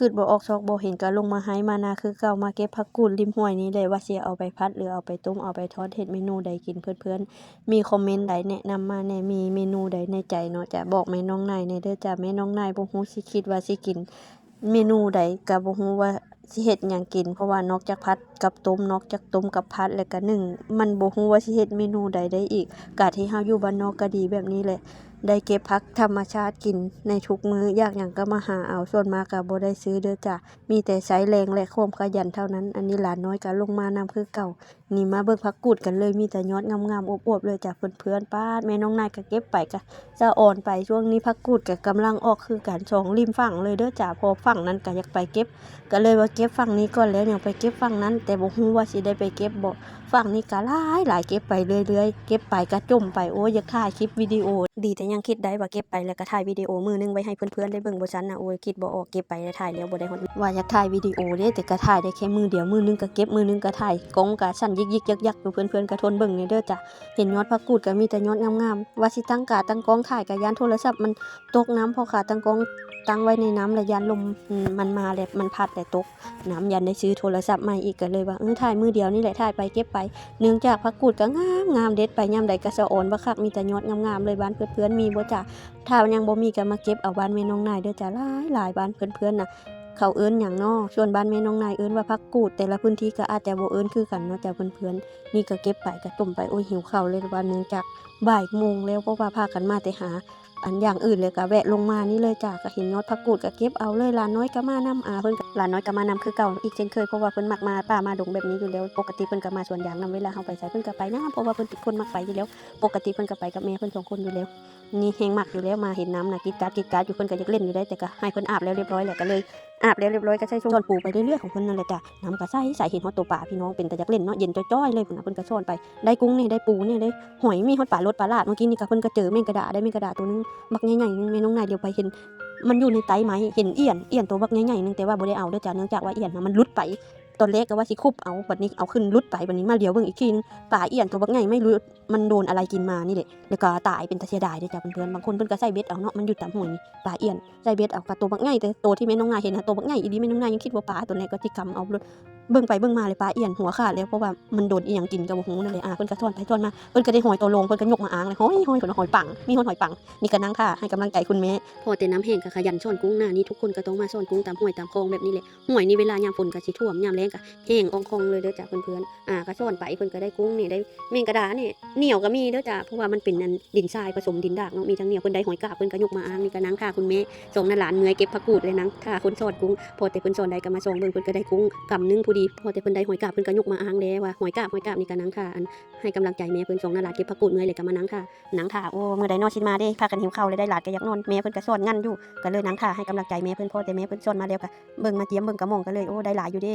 คิดบ่ออกซอกบ่เห็นก็ลงมาไห้มานาคือเก่ามาเก็บผักกูดริมห้วยนี้เลยว่าสิเอาไปผัดหรือเอาไปต้มเอาไปทอดเฮ็ดเมนูใดกินเพื่อนๆมีคอมเมนต์ใดแนะนำมาแหน่มีเมนูใดในใจเนาะจะบอกแม่น้องนายแหน่เด้อจ้ะแม่น้องนายบ่ฮู้สิคิดว่าสิกินเมนูใดก็บ่ฮู้ว่าสิเฮ็ดหยังกินเพราะว่านอกจากผัดกับต้มนอกจากต้มกับผัดแล้วก็นึ่งมันบ่ฮู้ว่าสิเฮ็ดเมนูใดได้อีกกะที่เฮาอยู่บ้านนอกก็ดีแบบนี้แหละได้เก็บผักธรรมชาติกินในทุกมื้ออยากหยังก็มาหาเอาส่วนมากก็บ่ได้ซื้อเด้อจ้ะมีแต่ใช้แรงและความขยันเท่านั้นอันนี้หลานน้อยก็ลงมานำคือเก่านี่มาเบิ่งผักกูดกันเลยมีแต่ยอดงามๆอวบๆเลยจ้ะเพื่อนๆป๊าดแม่น้องนายก็เก็บไปก็สะอ่อนไปช่วงนี้ผักกูดก็กำลังออกคือกันสองริมฝั่งเลยเด้อจ้ะพอฝั่งนั้นก็อยากไปเก็บก็เลยว่าเก็บฝั่งนี้ก่อนแล้วยังไปเก็บฝั่งนั้นแต่บ่ฮู้ว่าสิได้ไปเก็บบ่ฝั่งนี้ก็หลายเก็บไปเรื่อยๆเก็บไปก็จมไปโอ้ยอยากถ่ายคลิปวิดีโอดีแต่ยังคิดได้ว่าเก็บไปแล้วก็ถ่ายวิดีโอมื้อนึงไว้ให้เพื่อนๆได้เบิ่งบ่ซั้นน่ะโอ้ยคิดบ่ออกเก็บไปแล้วถ่ายแล้วบ่ได้ฮอดว่าอยากถ่ายวิดีโอเด้แต่ก็ถ่ายได้แค่มื้อเดียวมื้อนึงก็เก็บมื้อนึงก็ถ่ายกล้องก็สั่นยิกๆยักๆอยู่เพื่อนๆก็ทนเบิ่งแหน่เด้อจ้ะเห็นยอดผักกูดก็มีแต่ยอดงามๆว่าสิตั้งกล้องถ่ายก็ย้านโทรศัพท์มันตกน้ำเพราะขาตั้งกล้องตั้งไว้ในน้ำแล้วย้านลมมันมาแล้วมันพัดแล้วตกน้ำยันได้ซื้อโทรศัพท์ใหม่อีกก็เลยว่าถ่ายมื้อเดียวนี่แหละถ่ายไปเก็บไปเนื่องจากผักกูดก็งามๆเด็ดไปยามใดก็สะอ่อนบักคักมีแต่ยอดงามๆเลยบ้านเพื่อนๆมีบ่จ้ะถ้ายังบ่มีก็มาเก็บเอาบ้านแม่น้องนายเด้อจ้ะหลายบ้านเพื่อนๆน่ะเขาเอิ้นหยังน้อส่วนบ้านแม่น้องนายเอิ้นว่าผักกูดแต่ละพื้นที่ก็อาจจะบ่เอิ้นคือกันเนาะจ้ะเพื่อนๆนี่ก็เก็บไปก็ต้มไปโอ้ยหิวข้าวเลยว่าเนื่องจากบ่ายโมงแล้วเพราะว่าพากันมาแต่หาอันอย่างอื่นเลยก็แวะลงมานี่เลยจ้ะก็เห็นยอดผักกูดก็เก็บเอาเลยหลานน้อยก็มานำเพิ่นก็หลานน้อยก็มานำคือเก่าอีกเช่นเคยเพราะว่าเพิ่นมักมาป่ามาดงแบบนี้อยู่แล้วปกติเพิ่นก็มาสวนยางนำเวลาเฮาไปไสเพิ่นก็ไปนะเพราะว่าเพิ่นเป็นคนมักไปอยู่แล้วปกติเพิ่นก็ไปกับแม่เพิ่น2คนอยู่แล้วนี่แฮงมักอยู่แล้วมาเห็นน้ำน่ะกิ๊ดกัดอยู่เพิ่นก็อยากเล่นอยู่ได้แต่ก็ให้เพิ่นอาบแล้วเรียบร้อยแล้วก็เลยอาบแล้วเรียบร้อยก็ใช้ช้อนปูไปเรื่อยๆของเพิ่นนั่นแหละจ้ะน้ำก็ใสเห็นฮอดตัวปลาพี่น้องเป็นตาอยากเล่นเนาะเย็นจ้อยๆเลยพุ่นน่ะเพิ่นก็ช้อนไปได้กุ้งนี่ได้ปูนี่ได้หอยมีฮอดปลาลดปลาลาดเมื่อกี้นี่ก็เพิ่นก็เจอแมงกระดาได้แมงกระดาตัวนึงบักใหญ่ๆแม่น้องนายเดี๋ยวไปเห็นมันอยู่ในไต้ไม้เห็นเอี้ยนตัวบักใหญ่ๆนึงแต่ว่าบ่ได้เอาเด้อจ้ะเนื่องจากว่าเอี้ยนน่ะมันหลุดไปตอนแรกก็ว่าสิคุบเอาบัดนี้เอาขึ้นหลุดไปบัดนี้มาเหลียวเบิ่งอีกทีนึงปลาเอี้ยนตัวบักใหญ่ไม่รู้มันโดนอะไรกินมานี่แหละแล้วก็ตายเป็นตาเสียดายเด้อจ้ะเพื่อนๆบางคนเพิ่นก็ใส่เบ็ดเอาเนาะมันอยู่ตามห้วยนี่ปลาเอี้ยนใส่เบ็ดเอาปลาตัวบักใหญ่แต่ตัวที่แม่น้องนายเห็นน่ะตัวบักใหญ่อีหลีแม่น้องนายยังคิดว่าปลาตัวนี้ก็สิกำเอาเบิ่งไปเบิ่งมาเลยปลาเอี้ยนหัวขาดแล้วเพราะว่ามันโดนอีหยังกินก็บ่ฮู้นั่นแหละเพิ่นก็ซ่อนไปซ่อนมาเพิ่นก็ได้หอยตัวโลงเพิ่นก็ยกมาอ้างเลยหอยเพิ่นหอยปังมีหอยปังนี่ก็นั่งท่าให้กำลังใจคุณแม่พอแต่น้ำแห้งก็ขยันซ่อนกุ้งหน้านี้ทุกคนก็ต้องมาซ่อนกุ้งตามห้วยตามคลองแบบนี้แหละห้วยนี่เวลายามฝนก็สิท่วมยามแล้งก็แห้งอ่องคองเลยเด้อจ้ะเพื่อนๆก็ซ่อนไปเพิ่นก็ได้กุ้งนี่ได้แมงกะดานี่เหนียวก็มีเด้อจ้ะเพราะว่ามันเป็นดินทรายผสมดินดากเนาะมีทั้งเหนียวเพิ่นได้หอยกาบเพิ่นก็ยกมาอ้างนี่ก็นั่งท่าคุณแม่ส่งหลานเมื่อยเก็บผักกูดเลยนั่งท่าคนซ่อนกุ้งพอแต่เพิ่นซ่อนได้ก็มาส่งเบิ่งเพิ่นก็ได้กุ้งกำนึงพอดีพอแต่เพิ่นได้หอยกาบเพิ่นก็ยกมาอ้างแล้วว่าหอยกาบนี่ก็นั่งท่าให้กำลังใจแม่เพิ่นส่งหลานเก็บผักกูดเมื่อยเลยก็มานั่งท่าโอ้มื้อใดนอนสิมาเด้พากันหิวข้าวเลยได้หลานก็อยากนอนแม่เพิ่นก็ซ่อนงั้นอยู่ก็เลยนั่งท่าให้กำลังใจแม่เพิ่นพอแต่แม่เพิ่นซ่อนมาแล้วก็เบิ่งมาเจียมเบิ่งก็มองก็เลยโอ้ได้หลายอยู่เด้